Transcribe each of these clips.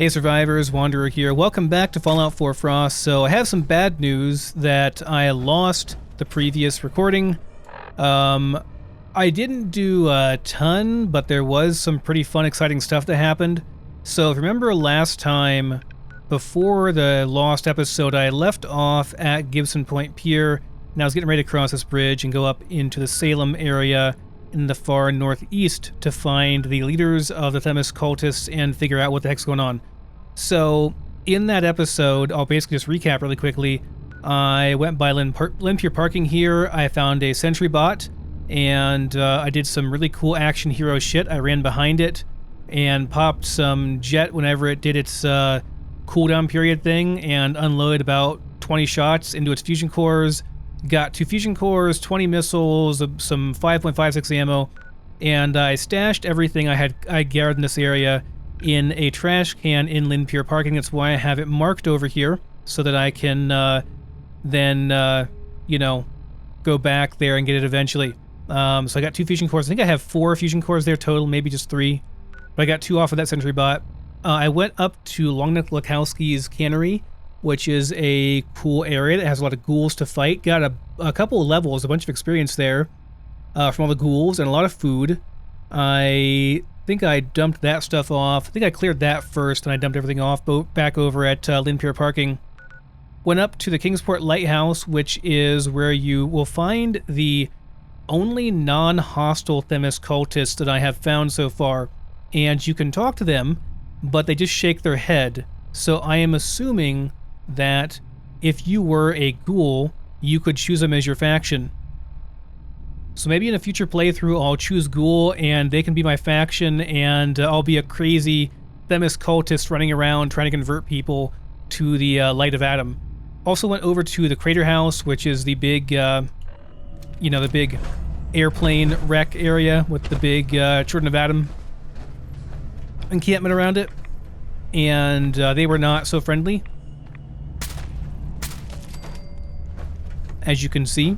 Hey survivors, Wanderer here. Welcome back to Fallout 4 Frost. So I have some bad news that I lost the previous recording. I didn't do a ton, but there was some pretty fun, exciting stuff that happened. So if you remember last time, before the lost episode, I left off at Gibson Point Pier, and I was getting ready to cross this bridge and go up into the Salem area in the far northeast to find the leaders of the Themis cultists and figure out what the heck's going on. So in that episode, I'll basically just recap really quickly. I went by Pier parking here. I found a sentry bot, and I did some really cool action hero shit. I ran behind it and popped some jet whenever it did its cooldown period thing and unloaded about 20 shots into its fusion cores. Got 2 fusion cores, 20 missiles, some 5.56 ammo, and I stashed everything I gathered in this area in a trash can in Lynn Pier parking. That's why I have it marked over here, so that I can then go back there and get it eventually. So I got 2 fusion cores. I think I have 4 fusion cores there total, maybe just 3. But I got 2 off of that sentry bot. I went up to Longneck Lukowski's cannery, which is a cool area that has a lot of ghouls to fight. Got a couple of levels, a bunch of experience there from all the ghouls, and a lot of food. I think I dumped that stuff off. I think I cleared that first, and I dumped everything off back over at Lynn Pier parking. Went up to the Kingsport Lighthouse, which is where you will find the only non-hostile Themis cultists that I have found so far. And you can talk to them, but they just shake their head. So I am assuming that if you were a ghoul, you could choose them as your faction. So maybe in a future playthrough, I'll choose ghoul and they can be my faction, and I'll be a crazy Themis cultist running around trying to convert people to the Light of Adam. Also went over to the Crater House, which is the big, the big airplane wreck area with the big Children of Adam encampment around it. And they were not so friendly, as you can see.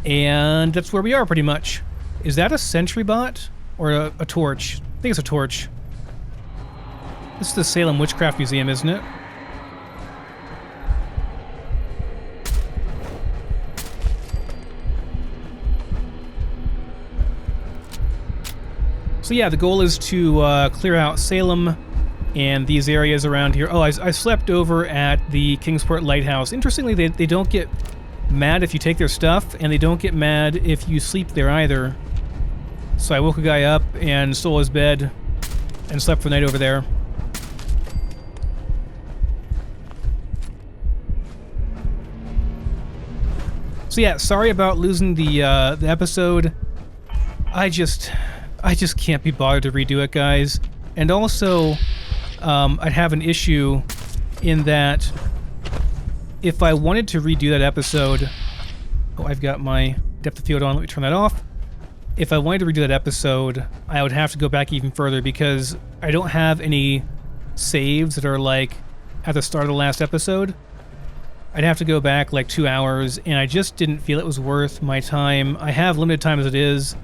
And that's where we are, pretty much. Is that a sentry bot? Or a torch? I think it's a torch. This is the Salem Witchcraft Museum, isn't it? So yeah, the goal is to clear out Salem and these areas around here. Oh, I slept over at the Kingsport Lighthouse. Interestingly, they don't get mad if you take their stuff, and they don't get mad if you sleep there either. So I woke a guy up and stole his bed and slept for the night over there. So yeah, sorry about losing the episode. I just can't be bothered to redo it, guys. And also, I'd have an issue in that if I wanted to redo that episode... Oh, I've got my depth of field on. Let me turn that off. If I wanted to redo that episode, I would have to go back even further because I don't have any saves that are like at the start of the last episode. I'd have to go back like 2 hours, and I just didn't feel it was worth my time. I have limited time as it is.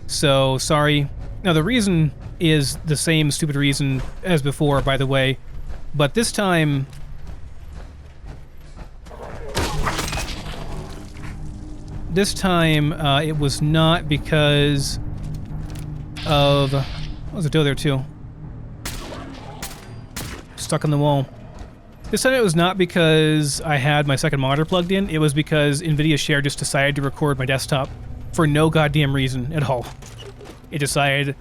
So, sorry. Now, the reason is the same stupid reason as before, by the way. But this time... it was not because of... Oh, there's a doe there, too. Stuck on the wall. This time it was not because I had my second monitor plugged in. It was because NVIDIA Share just decided to record my desktop. For no goddamn reason at all. It decided,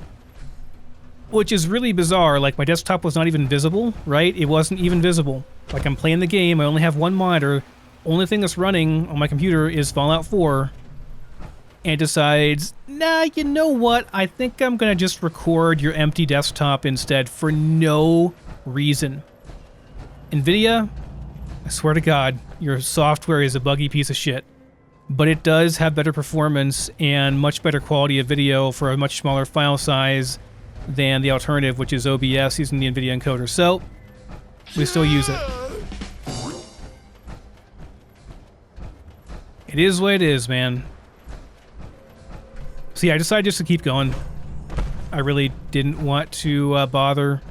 which is really bizarre, like my desktop was not even visible, right? It wasn't even visible. Like I'm playing the game, I only have one monitor, only thing that's running on my computer is Fallout 4, and it decides, nah, you know what, I think I'm gonna just record your empty desktop instead for no reason. NVIDIA, I swear to God, your software is a buggy piece of shit. But it does have better performance and much better quality of video for a much smaller file size than the alternative, which is OBS using the NVIDIA encoder. So, we still use it. It is what it is, man. So yeah, I decided just to keep going. I really didn't want to bother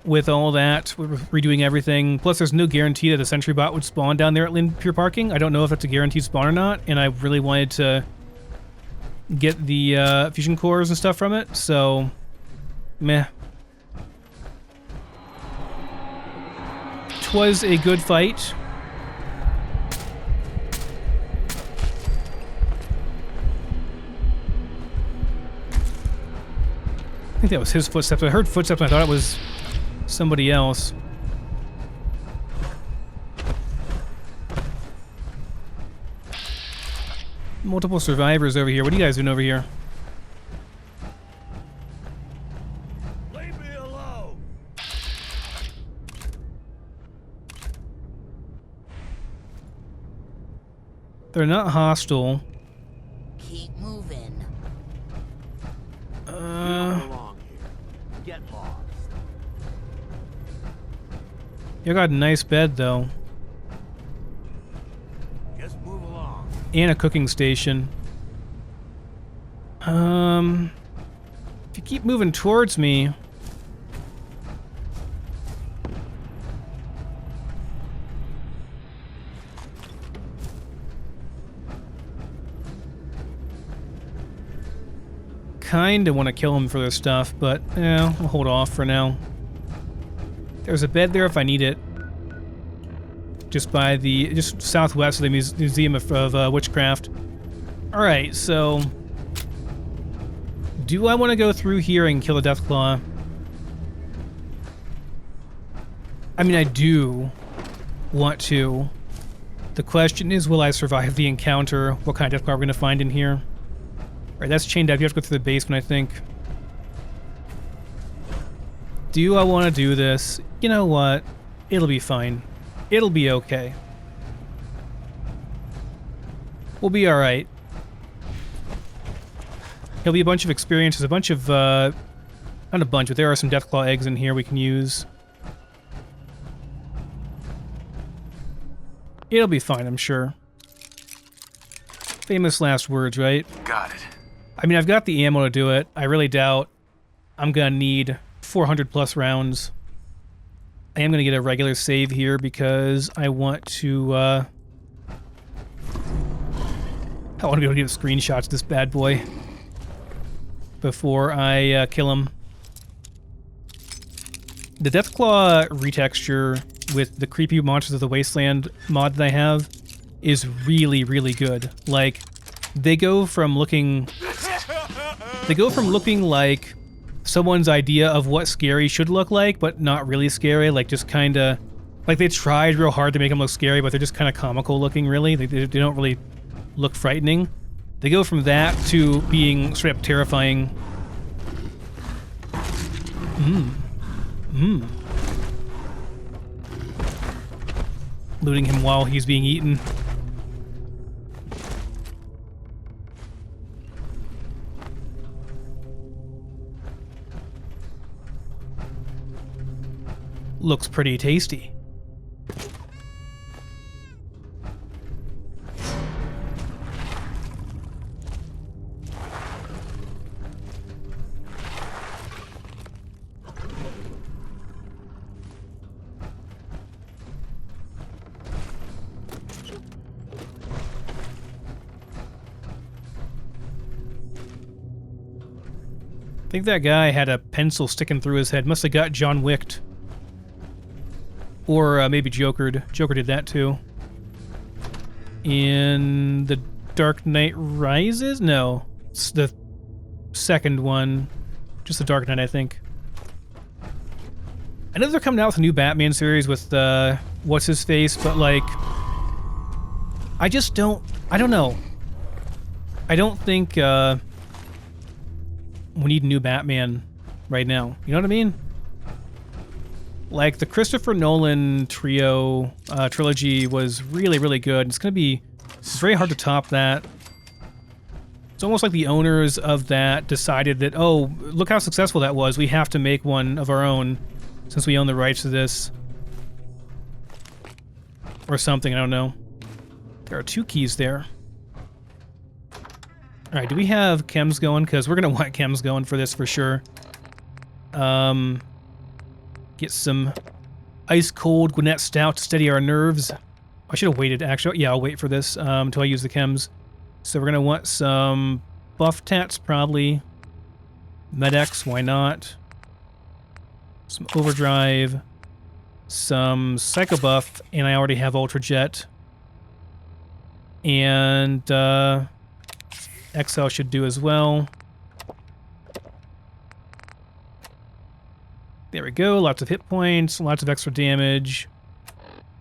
with all that, with redoing everything. Plus, there's no guarantee that a sentry bot would spawn down there at Pure Parking. I don't know if it's a guaranteed spawn or not, and I really wanted to get the fusion cores and stuff from it, so meh. Twas a good fight. I think that was his footsteps. I heard footsteps and I thought it was somebody else. Multiple survivors over here. What are you guys doing over here? Leave me alone. They're not hostile. Keep moving. You don't belong here. Get lost. You got a nice bed though. Just move along. And a cooking station. If you keep moving towards me. Kinda want to kill him for this stuff, but yeah, I'll hold off for now. There's a bed there if I need it. Just southwest of the Museum of Witchcraft. Alright, so do I want to go through here and kill a Deathclaw? I mean, I do want to. The question is, will I survive the encounter? What kind of Deathclaw we're going to find in here? Alright, that's chained up. You have to go through the basement, I think. Do I want to do this? You know what? It'll be fine. It'll be okay. We'll be alright. He'll be a bunch of experiences, a bunch of, not a bunch, but there are some Deathclaw eggs in here we can use. It'll be fine, I'm sure. Famous last words, right? Got it. I mean, I've got the ammo to do it. I really doubt I'm gonna need 400 plus rounds. I am gonna get a regular save here because I want to, I want to be able to give screenshots of this bad boy before I kill him. The Deathclaw retexture with the creepy Monsters of the Wasteland mod that I have is really, really good. Like, they go from looking like someone's idea of what scary should look like, but not really scary, like just kind of, like they tried real hard to make them look scary, but they're just kind of comical looking, really. They don't really look frightening. They go from that to being straight up terrifying. Looting him while he's being eaten. Looks pretty tasty. I think that guy had a pencil sticking through his head. Must have got John Wicked. Or maybe Jokered. Joker did that too. In The Dark Knight Rises? No. It's the second one. Just The Dark Knight, I think. I know they're coming out with a new Batman series with, what's-his-face, but, like... I don't know. I don't think, we need a new Batman right now. You know what I mean? Like, the Christopher Nolan trilogy was really, really good. It's very hard to top that. It's almost like the owners of that decided that, oh, look how successful that was. We have to make one of our own since we own the rights to this. Or something, I don't know. There are 2 keys there. Alright, do we have chems going? Because we're going to want chems going for this for sure. Get some ice cold Gwinnett Stout to steady our nerves. I should have waited, actually. Yeah, I'll wait for this until I use the chems. So we're going to want some buff tats, probably. Med-X, why not? Some overdrive. Some psycho buff, and I already have ultra jet. And XL should do as well. There we go, lots of hit points, lots of extra damage.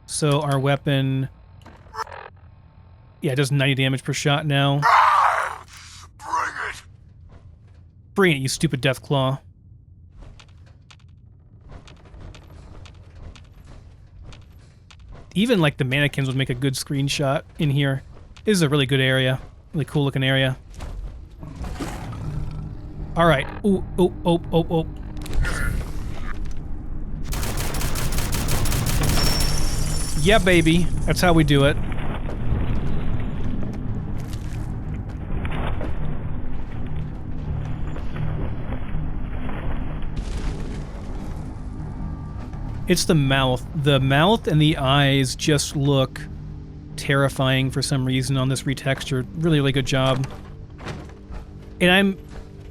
So our weapon, yeah, it does 90 damage per shot now. Bring it! Bring it, you stupid Deathclaw. Even like the mannequins would make a good screenshot in here. This is a really good area, really cool looking area. All right, ooh, oh, oh, oh, oh. Yeah, baby. That's how we do it. It's the mouth. The mouth and the eyes just look terrifying for some reason on this retexture. Really, really good job. And I'm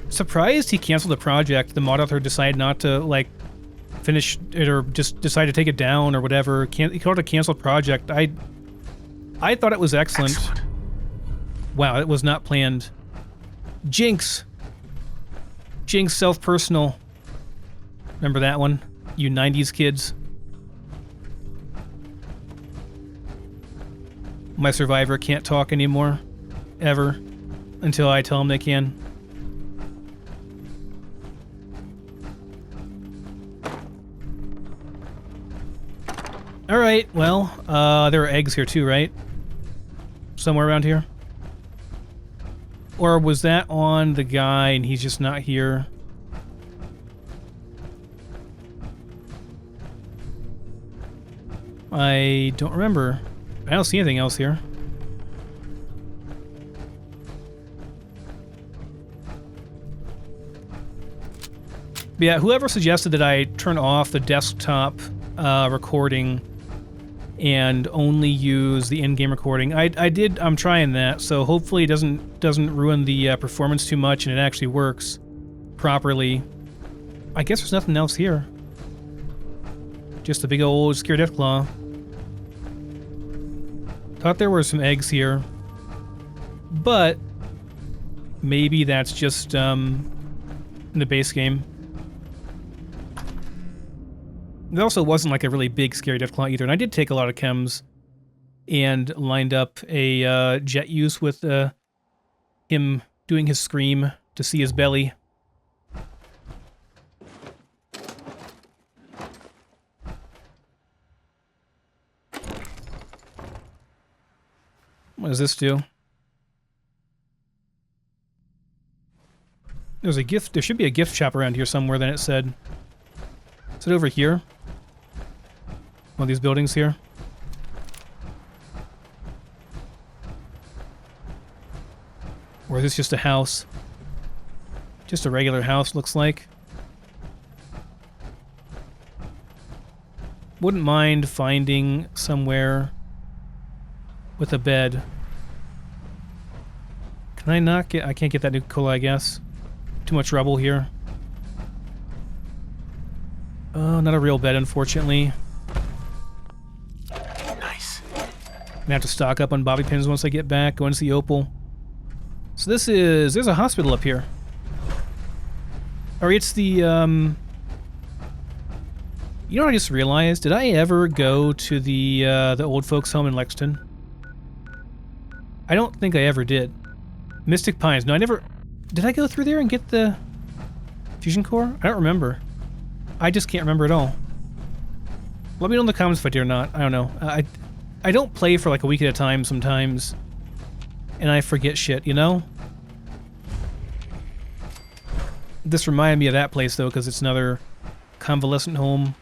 surprised he canceled the project. The mod author decided not to, like, finish it or just decide to take it down or whatever. He called it a canceled project. I thought it was excellent. Wow, it was not planned. Jinx. Jinx self-personal. Remember that one? You 90s kids. My survivor can't talk anymore. Ever. Until I tell them they can. Alright, well, there are eggs here too, right? Somewhere around here? Or was that on the guy and he's just not here? I don't remember. I don't see anything else here. But yeah, whoever suggested that I turn off the desktop recording and only use the in-game recording, I'm trying that, so hopefully it doesn't ruin the performance too much and it actually works properly. I guess there's nothing else here. Just a big old scared Deathclaw. Thought there were some eggs here, but maybe that's just in the base game. It also wasn't like a really big scary Deathclaw either, and I did take a lot of chems and lined up a jet use with him doing his scream to see his belly. What does this do? There's a gift. There should be a gift shop around here somewhere. Then it said. Is it over here? One of these buildings here. Or is this just a house? Just a regular house, looks like. Wouldn't mind finding somewhere with a bed. Can I not get... I can't get that Nuka-Cola, I guess. Too much rubble here. Oh, not a real bed, unfortunately. Nice. Gonna have to stock up on bobby pins once I get back. Go and see Opal. So this is... There's a hospital up here. Or it's the, You know what I just realized? Did I ever go to the old folks' home in Lexington? I don't think I ever did. Mystic Pines. No, I never... Did I go through there and get the fusion core? I don't remember. I just can't remember at all. Let me know in the comments if I did or not. I don't know. I don't play for like a week at a time sometimes. And I forget shit, you know? This reminded me of that place, though, because it's another convalescent home.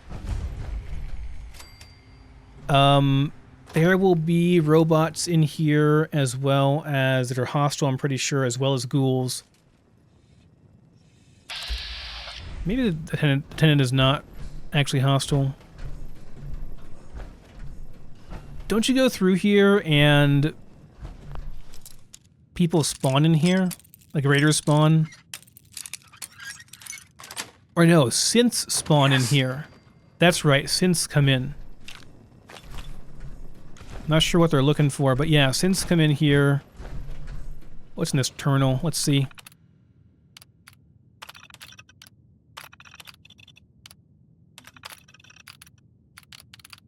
There will be robots in here as well as that are hostile, I'm pretty sure, as well as ghouls. Maybe the tenant is not actually hostile. Don't you go through here and people spawn in here? Like raiders spawn? Or no, synths spawn in here. That's right, synths come in. Not sure what they're looking for, but yeah, synths come in here. What's in this terminal? Let's see.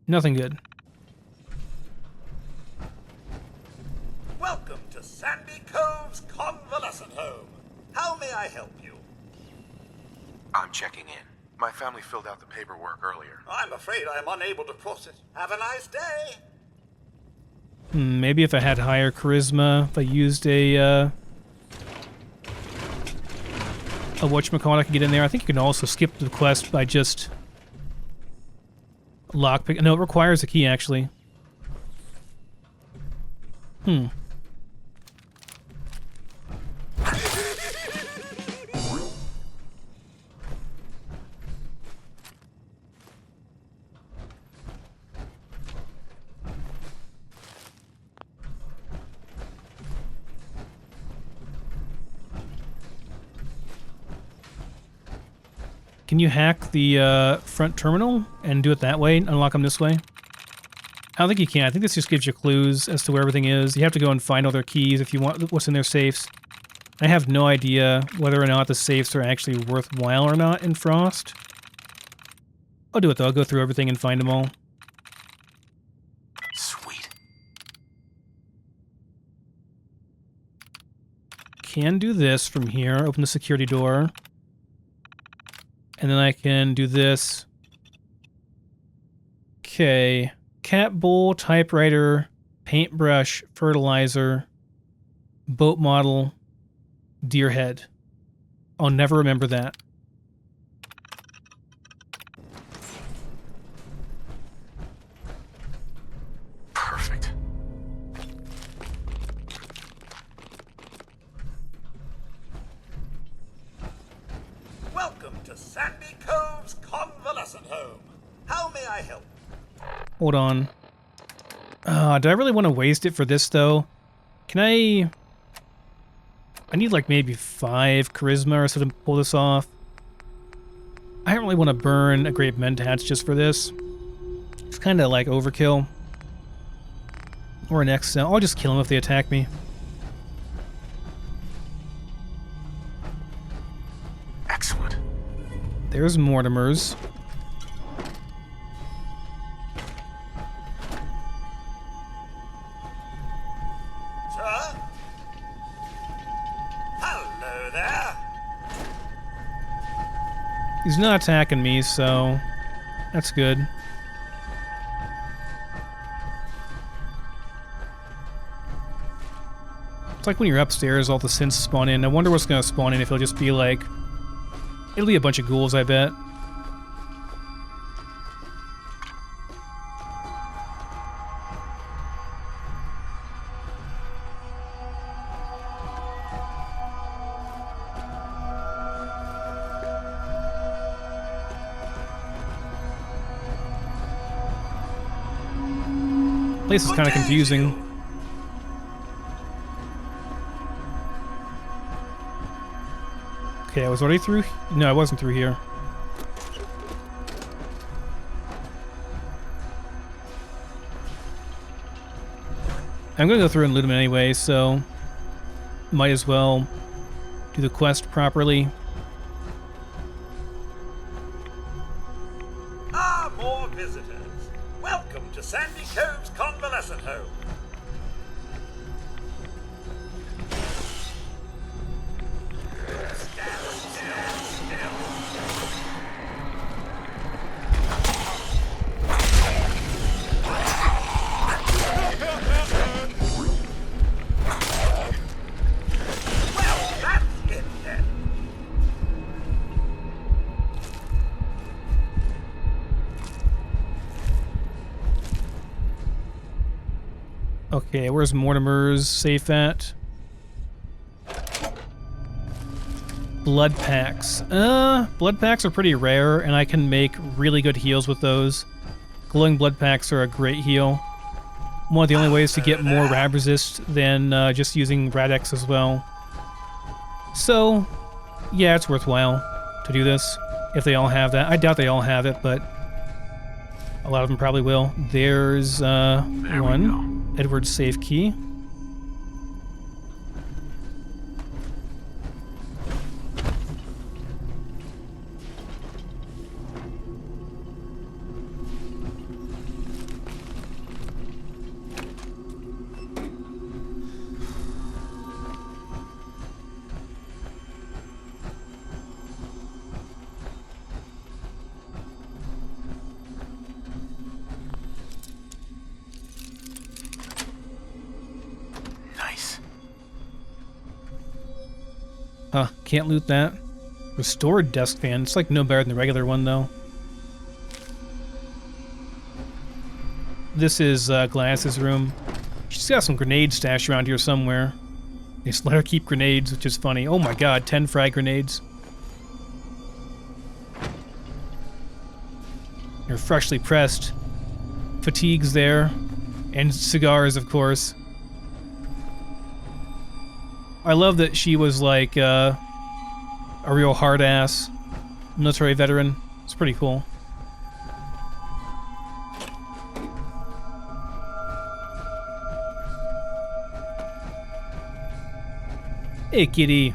Nothing good. Welcome to Sandy Cove's convalescent home. How may I help you? I'm checking in. My family filled out the paperwork earlier. I'm afraid I am unable to process. Have a nice day. Maybe if I had higher charisma, if I used a whatchamacallit, I could get in there. I think you can also skip the quest by just lockpick. No, it requires a key, actually. Can you hack the front terminal and do it that way? Unlock them this way? I don't think you can. I think this just gives you clues as to where everything is. You have to go and find all their keys if you want what's in their safes. I have no idea whether or not the safes are actually worthwhile or not in Frost. I'll do it though. I'll go through everything and find them all. Sweet. Can do this from here. Open the security door. And then I can do this. Okay. Cat bowl, typewriter, paintbrush, fertilizer, boat model, deer head. I'll never remember that. Perfect. Welcome to Sandy Cove's convalescent home. How may I help? Hold on. Do I really want to waste it for this, though? Can I need, like, maybe 5 charisma or so to pull this off. I don't really want to burn a Great Mentats just for this. It's kind of like overkill. Or an XL. I'll just kill them if they attack me. Excellent. There's Mortimer's. Sir? Hello there. He's not attacking me, so that's good. It's like when you're upstairs, all the synths spawn in. I wonder what's going to spawn in, if it'll just be like... It'll be a bunch of ghouls, I bet. Place is kind of confusing. Okay, I was already through? No, I wasn't through here. I'm gonna go through and loot them anyway, so might as well do the quest properly. Ah, more visitors. Welcome to Sandy Cove's convalescent home. Well, that's it then. Okay, where's Mortimer's safe at? Blood packs. Blood packs are pretty rare, and I can make really good heals with those. Glowing blood packs are a great heal. One of the only ways to get more rad resist than just using Rad-X as well. So, yeah, it's worthwhile to do this if they all have that. I doubt they all have it, but a lot of them probably will. There's one. Edward's safe key. Huh, can't loot that. Restored desk fan. It's like no better than the regular one, though. This is Gladys's room. She's got some grenades stashed around here somewhere. They just let her keep grenades, which is funny. Oh my god, 10 frag grenades. They're freshly pressed. Fatigues there. And cigars, of course. I love that she was like a real hard-ass military veteran. It's pretty cool. Hey, kitty.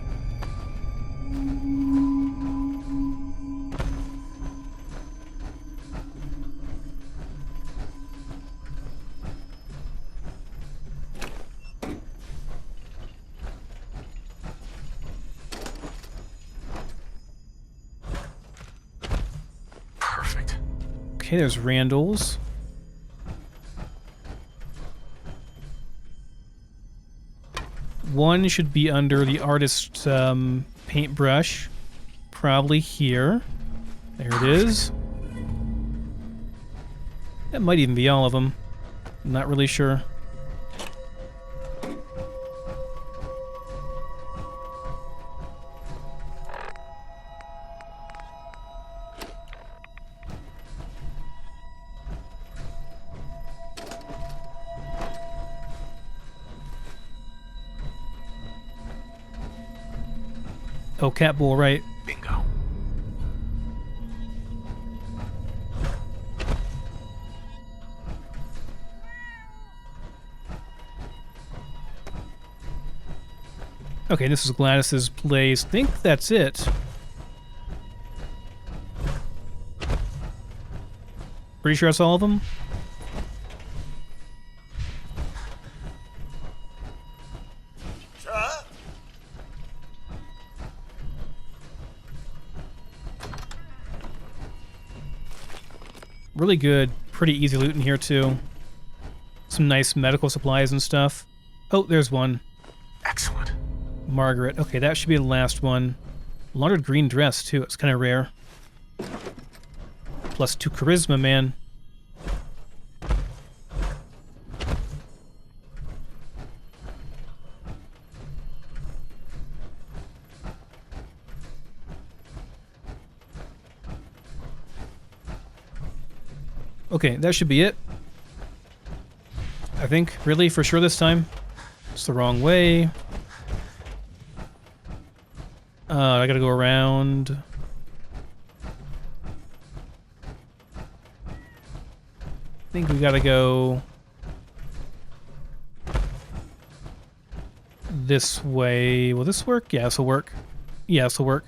Okay, there's Randall's. One should be under the artist paintbrush. Probably here. There it is. That might even be all of them. I'm not really sure. Oh, cat bull, right. Bingo. Okay, this is Gladys's place. I think that's it. Pretty sure that's all of them? Really good, pretty easy loot in here too. Some nice medical supplies and stuff. Oh, there's one. Excellent. Margaret. Okay, that should be the last one. Laundered green dress too. It's kind of rare. Plus 2 charisma, man. Okay, that should be it. I think, really, for sure this time. It's the wrong way. I gotta go around. I think we gotta go this way. Will this work? Yeah, this will work. Yeah, this will work.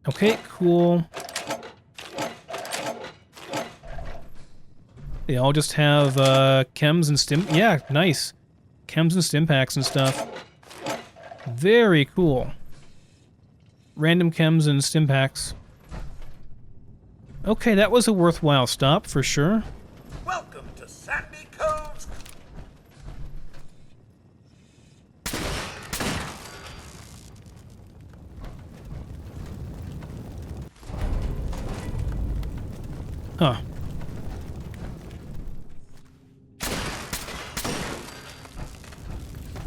Okay, cool. They all just have chems and stim. Yeah, nice. Chems and stim packs and stuff. Very cool. Random chems and stim packs. Okay, that was a worthwhile stop for sure. Welcome to Sandy Cove's. Huh.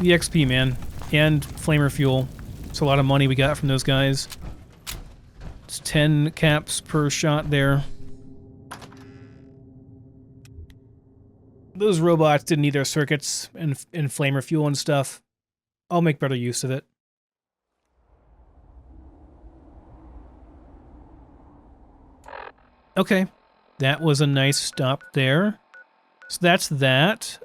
The XP, man. And flamer fuel. It's a lot of money we got from those guys. It's 10 caps per shot there. Those robots didn't need their circuits and flamer fuel and stuff. I'll make better use of it. Okay. That was a nice stop there. So that's that.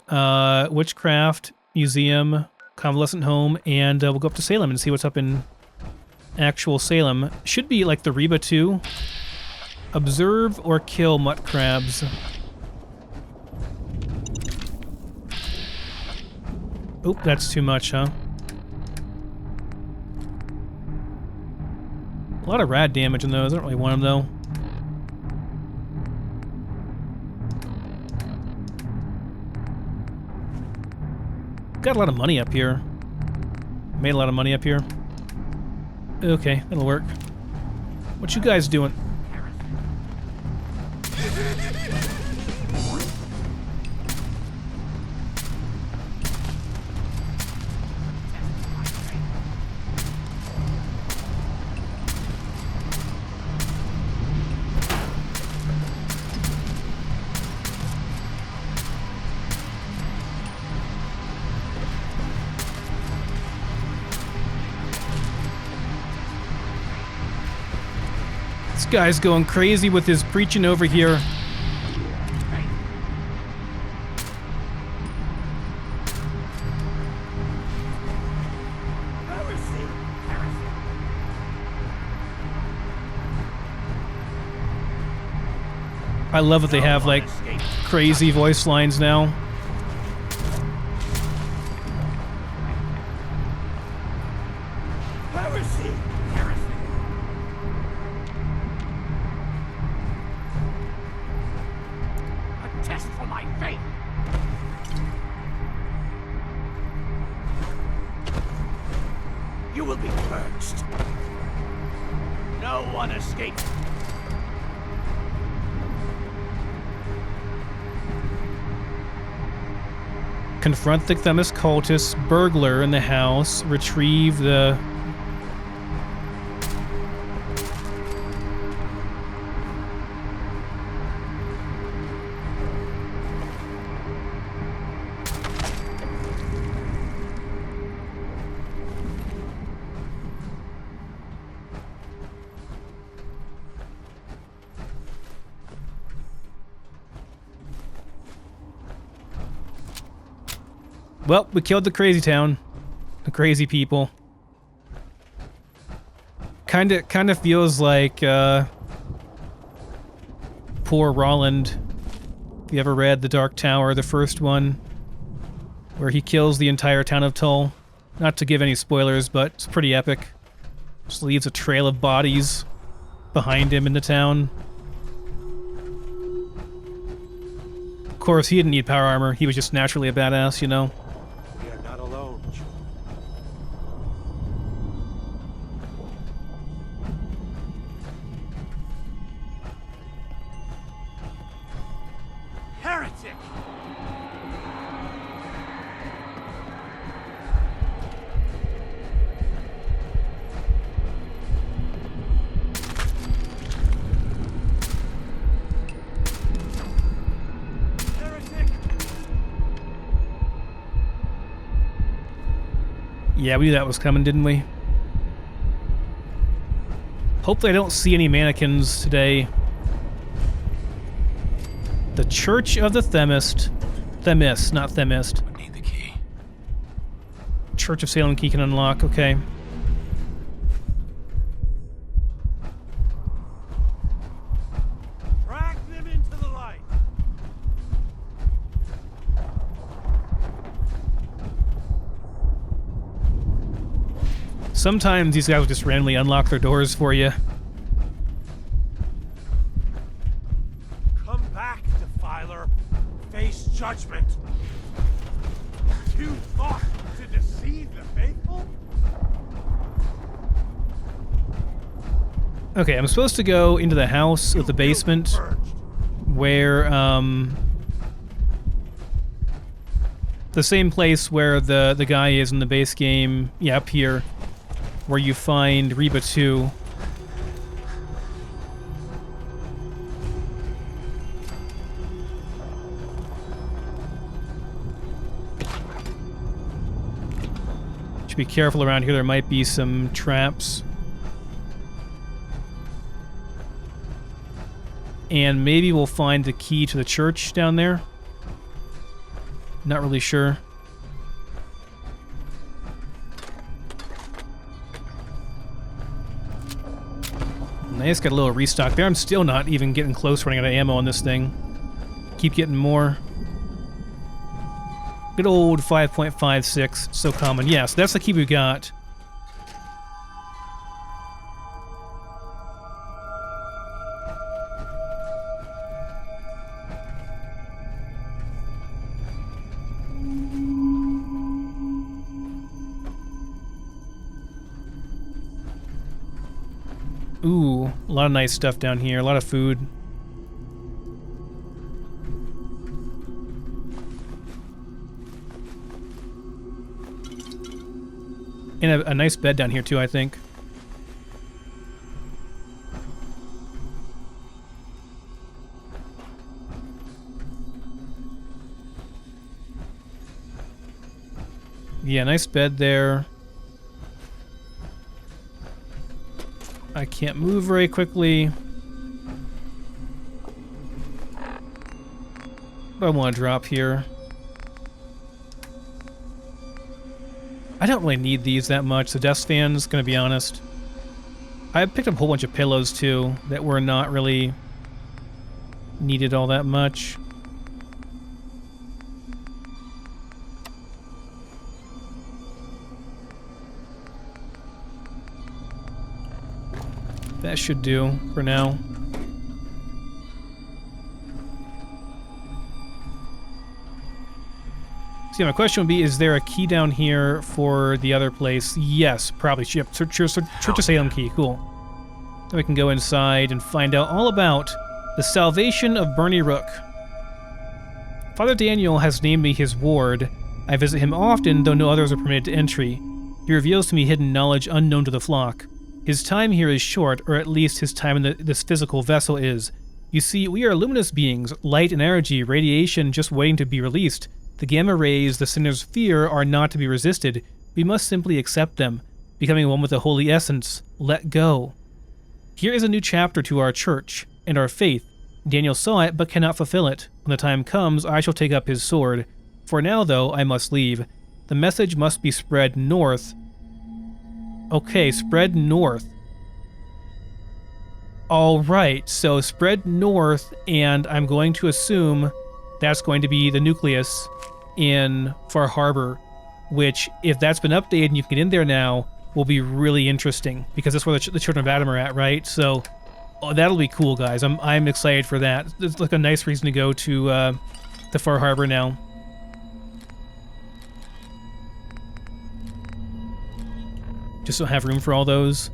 Witchcraft, Museum, Convalescent Home, and we'll go up to Salem and see what's up in actual Salem. Should be like the Reba Two. Observe or kill mutt crabs. Oop, that's too much, huh? A lot of rad damage in those. I don't really want them, though. Got a lot of money up here. Made a lot of money up here. Okay, that'll work. What you guys doing? This guy's going crazy with his preaching over here. I love that they have, like, crazy voice lines now. You will be purged. No one escapes. Confront the Themis cultists, burglar in the house, retrieve the... Well, we killed the crazy town. The crazy people. Kinda feels like, poor Roland. If you ever read The Dark Tower, the first one, where he kills the entire town of Tull. Not to give any spoilers, but it's pretty epic. Just leaves a trail of bodies behind him in the town. Of course, he didn't need power armor. He was just naturally a badass, you know? Yeah, we knew that was coming, didn't we? Hopefully I don't see any mannequins today. The Church of the Themis. Themis, not Themist. I need the key. Church of Salem key can unlock, okay. Drag them into the light. Sometimes these guys will just randomly unlock their doors for you. Come back, Defiler. Face judgment. You thought to deceive the faithful? Okay, I'm supposed to go into the house with the basement where, The same place where the guy is in the base game. Yeah, up here. Where you find Reba 2. Should be careful around here. There might be some traps. And maybe we'll find the key to the church down there. Not really sure. Nice, got a little restock there. I'm still not even getting close to running out of ammo on this thing. Keep getting more. Good old 5.56, so common. Yeah, so that's the key we got. Ooh, a lot of nice stuff down here, a lot of food. And a nice bed down here too, I think. Yeah, nice bed there. I can't move very quickly. What do I want to drop here? I don't really need these that much. The desk fan's gonna be honest. I picked up a whole bunch of pillows too that were not really needed all that much. That should do for now. See, my question would be, is there a key down here for the other place? Yes, probably. Yep, Church of Salem key. Cool. Then we can go inside and find out all about the salvation of Bernie Rook. Father Daniel has named me his ward. I visit him often, though no others are permitted to entry. He reveals to me hidden knowledge unknown to the flock. His time here is short, or at least his time in this physical vessel is. You see, we are luminous beings, light and energy, radiation just waiting to be released. The gamma rays the sinners fear are not to be resisted. We must simply accept them, becoming one with the holy essence. Let go. Here is a new chapter to our church and our faith. Daniel saw it, but cannot fulfill it. When the time comes, I shall take up his sword. For now, though, I must leave. The message must be spread north. Okay, spread north. Alright, so spread north, and I'm going to assume that's going to be the nucleus in Far Harbor, which, if that's been updated and you can get in there now, will be really interesting, because that's where the Children of Adam are at, right? So, that'll be cool, guys. I'm excited for that. It's like a nice reason to go to Far Harbor now. Just don't have room for all those.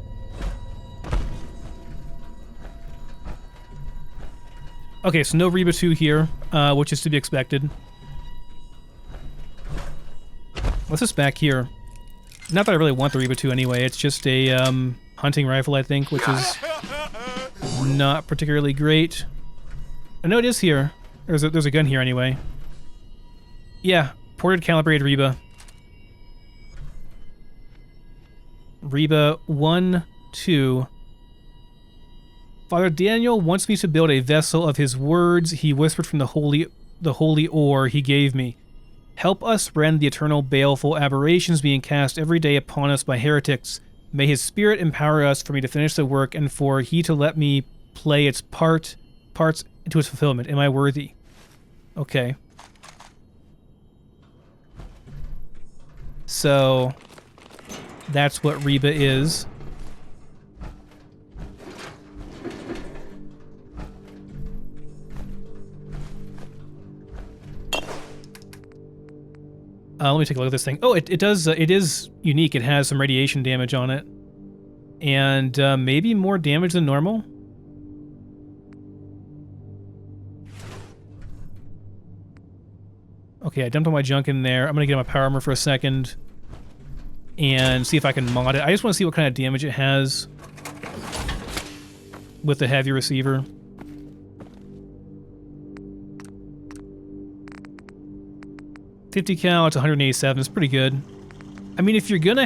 Okay, so no Reba 2 here, which is to be expected. What's this back here? Not that I really want the Reba 2 anyway, it's just a hunting rifle, I think, which is not particularly great. I know it is here. There's a gun here anyway. Yeah, ported calibrated Reba. Reba 1, 2. Father Daniel wants me to build a vessel of his words he whispered from the holy ore he gave me. Help us rend the eternal baleful aberrations being cast every day upon us by heretics. May his spirit empower us for me to finish the work and for he to let me play its parts into its fulfillment. Am I worthy? Okay. So that's what Reba is. Let me take a look at this thing. Oh, it is unique. It has some radiation damage on it. And maybe more damage than normal? Okay, I dumped all my junk in there. I'm gonna get my power armor for a second and see if I can mod it. I just want to see what kind of damage it has with the heavy receiver. .50 cal, it's 187. It's pretty good. I mean, if you're gonna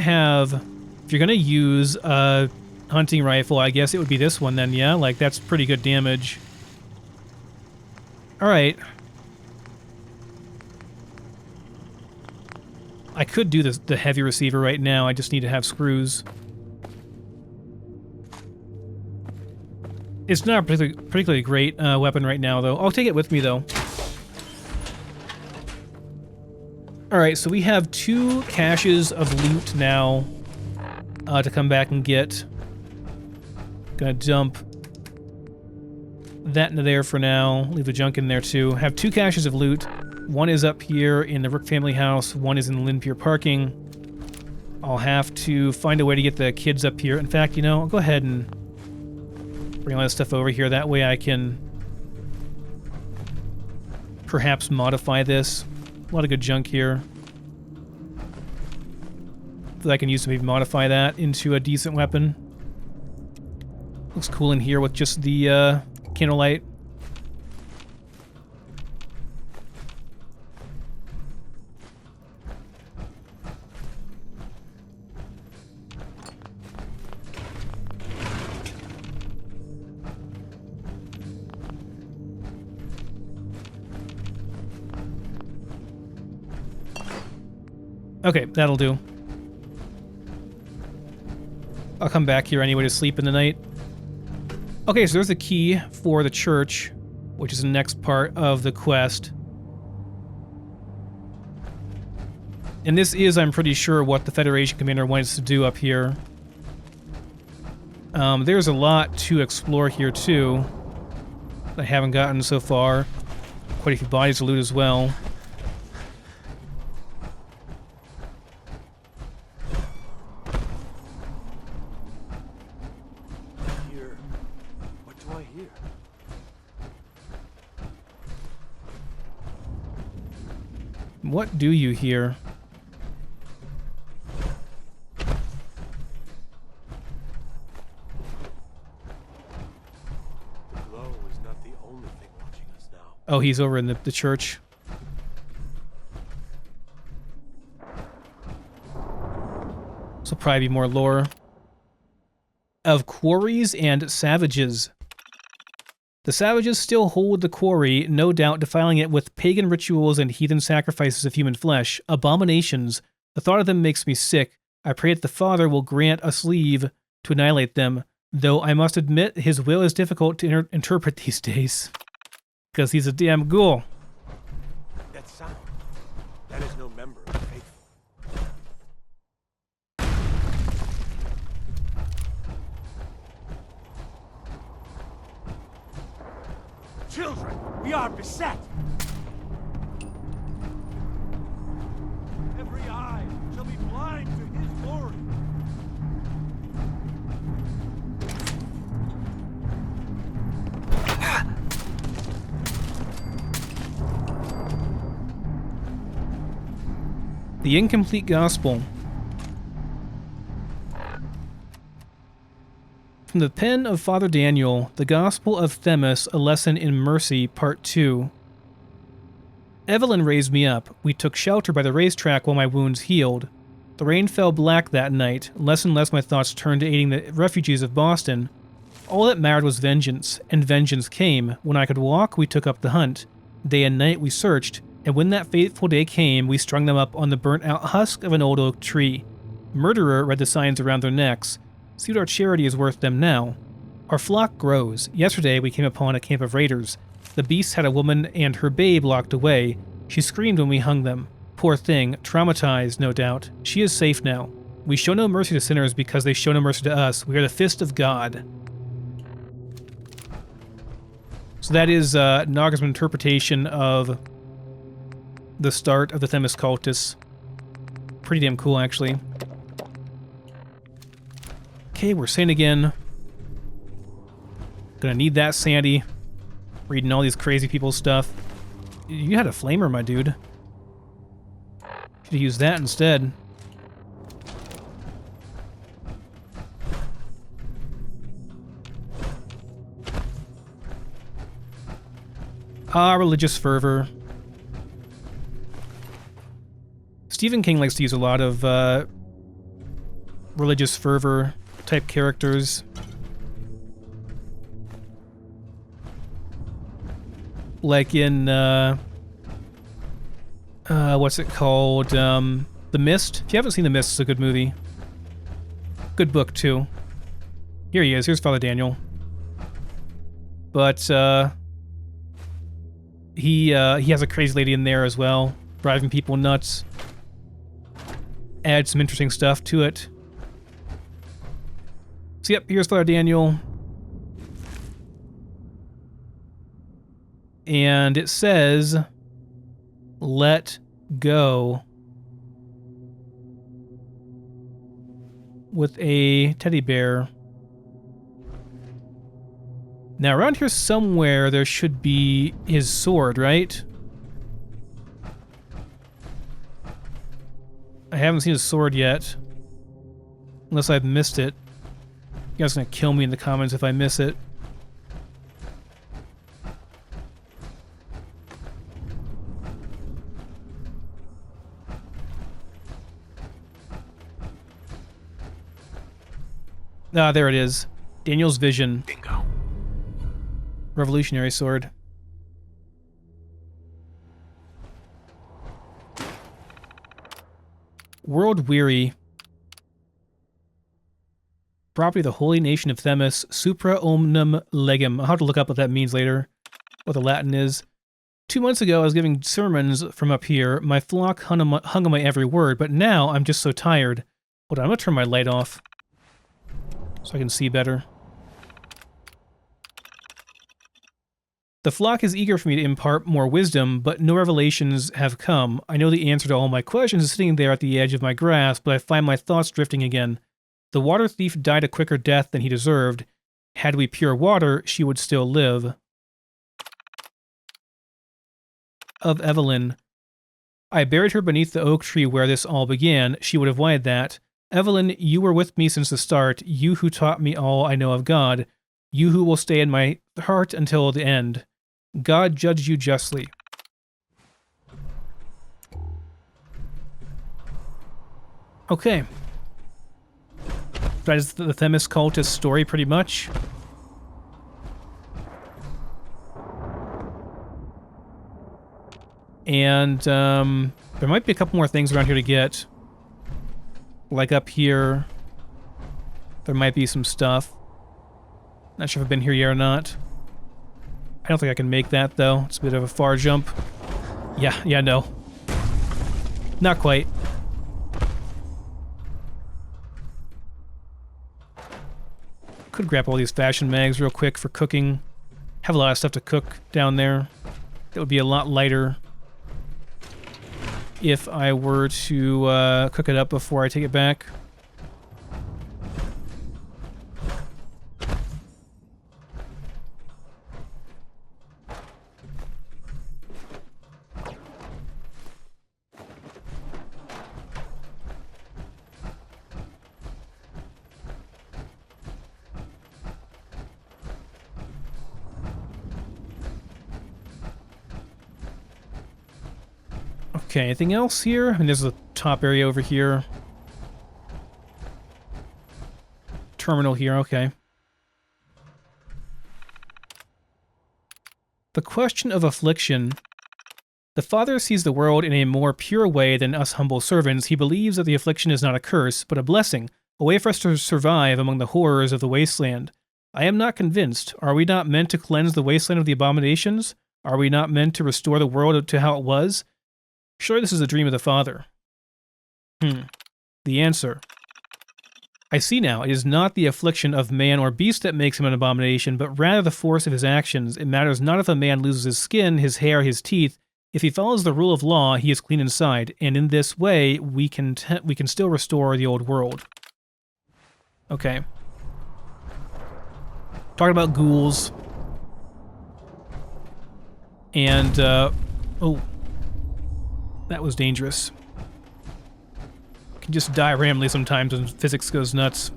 use a hunting rifle, I guess it would be this one then, yeah? Like, that's pretty good damage. Alright. I could do the heavy receiver right now, I just need to have screws. It's not a particularly great weapon right now, though. I'll take it with me, though. Alright, so we have 2 caches of loot now to come back and get. Gonna dump that into there for now. Leave the junk in there, too. Have 2 caches of loot. One is up here in the Rook family house. One is in the Linpier parking. I'll have to find a way to get the kids up here. In fact, you know, I'll go ahead and bring all this stuff over here. That way I can perhaps modify this. A lot of good junk here. That I can use to maybe modify that into a decent weapon. Looks cool in here with just the candlelight. Okay, that'll do. I'll come back here anyway to sleep in the night. Okay, so there's the key for the church, which is the next part of the quest. And this is, I'm pretty sure, what the Federation commander wants to do up here. There's a lot to explore here, too, that I haven't gotten so far. Quite a few bodies to loot as well. What do you hear? The glow is not the only thing watching us now. Oh, he's over in the church. This will probably be more lore. Of quarries and savages. The savages still hold the quarry, no doubt defiling it with pagan rituals and heathen sacrifices of human flesh, abominations. The thought of them makes me sick. I pray that the Father will grant us leave to annihilate them, though I must admit his will is difficult to interpret these days. Because he's a damn ghoul. That sound, that is no member of the faithful. Children, we are beset! Every eye shall be blind to his glory. The Incomplete Gospel. From the pen of Father Daniel, The Gospel of Themis, A Lesson in Mercy, Part 2. Evelyn raised me up. We took shelter by the racetrack while my wounds healed. The rain fell black that night. Less and less my thoughts turned to aiding the refugees of Boston. All that mattered was vengeance, and vengeance came. When I could walk, we took up the hunt. Day and night we searched, and when that fateful day came, we strung them up on the burnt-out husk of an old oak tree. Murderer read the signs around their necks. See what our charity is worth them now. Our flock grows. Yesterday we came upon a camp of raiders. The beasts had a woman and her babe locked away. She screamed when we hung them. Poor thing, traumatized, no doubt. She is safe now. We show no mercy to sinners because they show no mercy to us. We are the fist of God. So that is Naga's interpretation of the start of the Themis cultists. Pretty damn cool, actually. Okay, we're sane again. Gonna need that sandy. Reading all these crazy people's stuff. You had a flamer, my dude. Should use that instead. Ah, religious fervor. Stephen King likes to use a lot of religious fervor type characters. Like in, what's it called? The Mist. If you haven't seen The Mist, it's a good movie. Good book, too. Here he is. Here's Father Daniel. But, he has a crazy lady in there as well, driving people nuts. Add some interesting stuff to it. So yep, here's Father Daniel. And it says, let go. With a teddy bear. Now around here somewhere there should be his sword, right? I haven't seen his sword yet. Unless I've missed it. You guys are gonna kill me in the comments if I miss it. Ah, there it is. Daniel's vision. Bingo. Revolutionary sword. World weary. Property of the holy nation of Themis. Supra omnem legem. I'll have to look up what that means later. What the Latin is. 2 months ago, I was giving sermons from up here. My flock hung on my every word, but now I'm just so tired. Hold on, I'm gonna turn my light off so I can see better. The flock is eager for me to impart more wisdom, but no revelations have come. I know the answer to all my questions is sitting there at the edge of my grasp, but I find my thoughts drifting again. The water thief died a quicker death than he deserved. Had we pure water, she would still live. Of Evelyn. I buried her beneath the oak tree where this all began. She would have wanted that. Evelyn, you were with me since the start. You who taught me all I know of God. You who will stay in my heart until the end. God judged you justly. Okay. That is the Themis cultist story, pretty much. And, there might be a couple more things around here to get. Like up here. There might be some stuff. Not sure if I've been here yet or not. I don't think I can make that, though. It's a bit of a far jump. Yeah, no. Not quite. Could grab all these fashion mags real quick for cooking. Have a lot of stuff to cook down there. That would be a lot lighter if I were to cook it up before I take it back. Okay, anything else here? And there's a top area over here. Terminal here, okay. The question of affliction. The Father sees the world in a more pure way than us humble servants. He believes that the affliction is not a curse, but a blessing, a way for us to survive among the horrors of the wasteland. I am not convinced. Are we not meant to cleanse the wasteland of the abominations? Are we not meant to restore the world to how it was? Sure, this is a dream of the Father. The answer. I see now, it is not the affliction of man or beast that makes him an abomination, but rather the force of his actions. It matters not if a man loses his skin, his hair, his teeth. If he follows the rule of law, he is clean inside, and in this way, we can still restore the old world. Okay. Talking about ghouls. And, oh. That was dangerous. can just die randomly sometimes when physics goes nuts.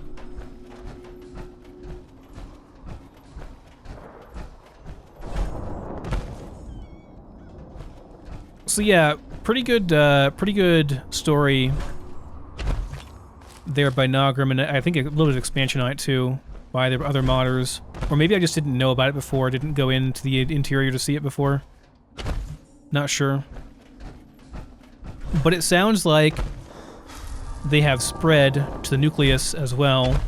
So yeah, pretty good story there by Nogrim, and I think a little bit of expansion on it too by the other modders. Or maybe I just didn't know about it before, didn't go into the interior to see it before. Not sure. But it sounds like they have spread to the nucleus as well.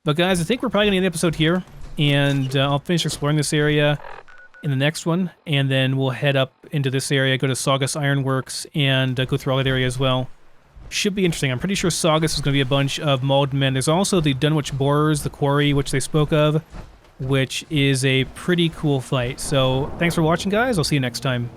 But guys, I think we're probably going to end the episode here, and I'll finish exploring this area in the next one, and then we'll head up into this area, go to Saugus Ironworks, and go through all that area as well. Should be interesting. I'm pretty sure Saugus is going to be a bunch of mauled men. There's also the Dunwich Borers, the quarry, which they spoke of, which is a pretty cool fight. So thanks for watching, guys. I'll see you next time.